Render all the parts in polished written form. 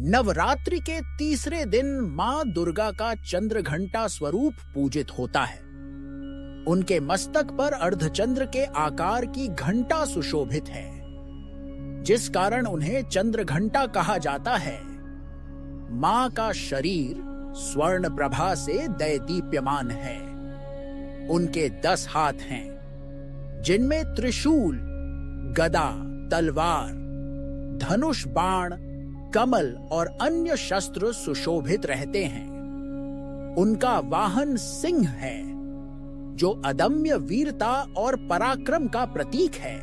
नवरात्रि के तीसरे दिन मां दुर्गा का चंद्रघंटा स्वरूप पूजित होता है। उनके मस्तक पर अर्धचंद्र के आकार की घंटा सुशोभित है, जिस कारण उन्हें चंद्रघंटा कहा जाता है। मां का शरीर स्वर्ण प्रभा से दैदीप्यमान है। उनके 10 हाथ हैं, जिनमें त्रिशूल, गदा, तलवार, धनुष, बाण, कमल और अन्य शस्त्र सुशोभित रहते हैं। उनका वाहन सिंह है, जो अदम्य वीरता और पराक्रम का प्रतीक है।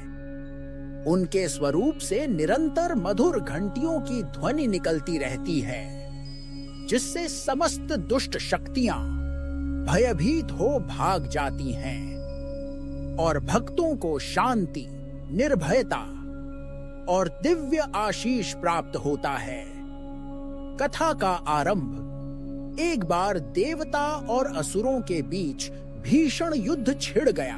उनके स्वरूप से निरंतर मधुर घंटियों की ध्वनि निकलती रहती है, जिससे समस्त दुष्ट शक्तियां भयभीत हो भाग जाती हैं और भक्तों को शांति, निर्भयता और दिव्य आशीष प्राप्त होता है। कथा का आरंभ एक बार देवता और असुरों के बीच भीषण युद्ध छिड़ गया।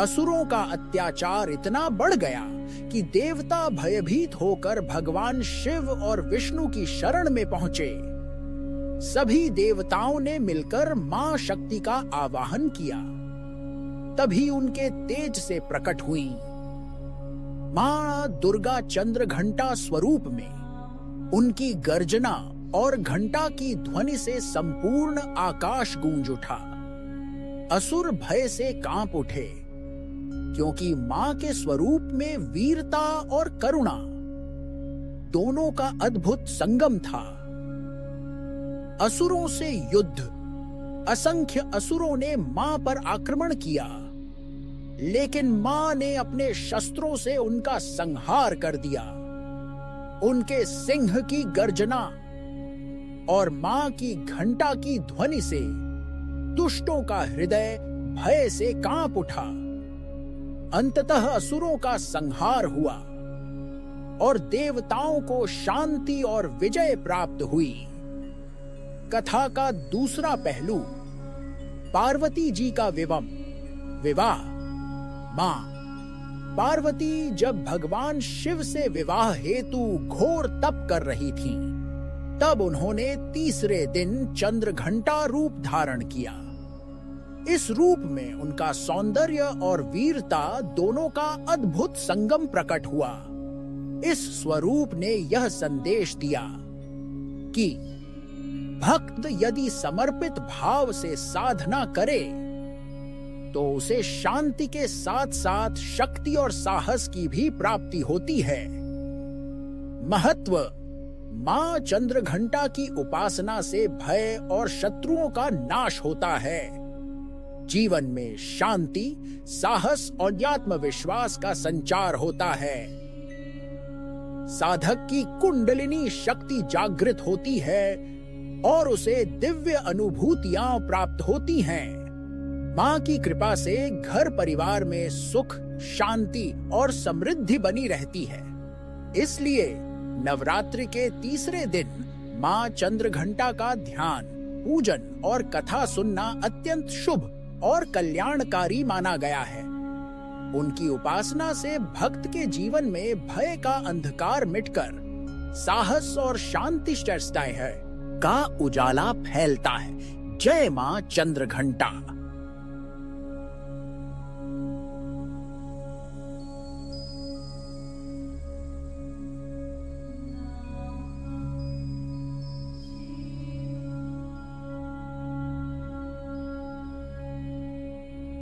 असुरों का अत्याचार इतना बढ़ गया कि देवता भयभीत होकर भगवान शिव और विष्णु की शरण में पहुंचे। सभी देवताओं ने मिलकर मां शक्ति का आवाहन किया। तभी उनके तेज से प्रकट हुई। मां दुर्गा चंद्रघंटा स्वरूप में उनकी गर्जना और घंटा की ध्वनि से संपूर्ण आकाश गूंज उठा। असुर भय से कांप उठे, क्योंकि मां के स्वरूप में वीरता और करुणा दोनों का अद्भुत संगम था। असुरों से युद्ध। असंख्य असुरों ने मां पर आक्रमण किया, लेकिन मां ने अपने शस्त्रों से उनका संहार कर दिया। उनके सिंह की गर्जना और मां की घंटा की ध्वनि से दुष्टों का हृदय भय से कांप उठा। अंततः असुरों का संहार हुआ और देवताओं को शांति और विजय प्राप्त हुई। कथा का दूसरा पहलू, पार्वती जी का विवाह। मां पार्वती जब भगवान शिव से विवाह हेतु घोर तप कर रही थीं, तब उन्होंने तीसरे दिन चंद्रघंटा रूप धारण किया। इस रूप में उनका सौंदर्य और वीरता दोनों का अद्भुत संगम प्रकट हुआ। इस स्वरूप ने यह संदेश दिया कि भक्त यदि समर्पित भाव से साधना करे तो उसे शांति के साथ साथ शक्ति और साहस की भी प्राप्ति होती है। महत्व। मां चंद्रघंटा की उपासना से भय और शत्रुओं का नाश होता है। जीवन में शांति, साहस और आत्मविश्वास का संचार होता है। साधक की कुंडलिनी शक्ति जागृत होती है और उसे दिव्य अनुभूतियां प्राप्त होती हैं। मां की कृपा से घर परिवार में सुख, शांति और समृद्धि बनी रहती है। इसलिए नवरात्रि के तीसरे दिन मां चंद्रघंटा का ध्यान, पूजन और कथा सुनना अत्यंत शुभ और कल्याणकारी माना गया है। उनकी उपासना से भक्त के जीवन में भय का अंधकार मिटकर साहस और शांति का उजाला फैलता है। जय मां चंद्रघंटा।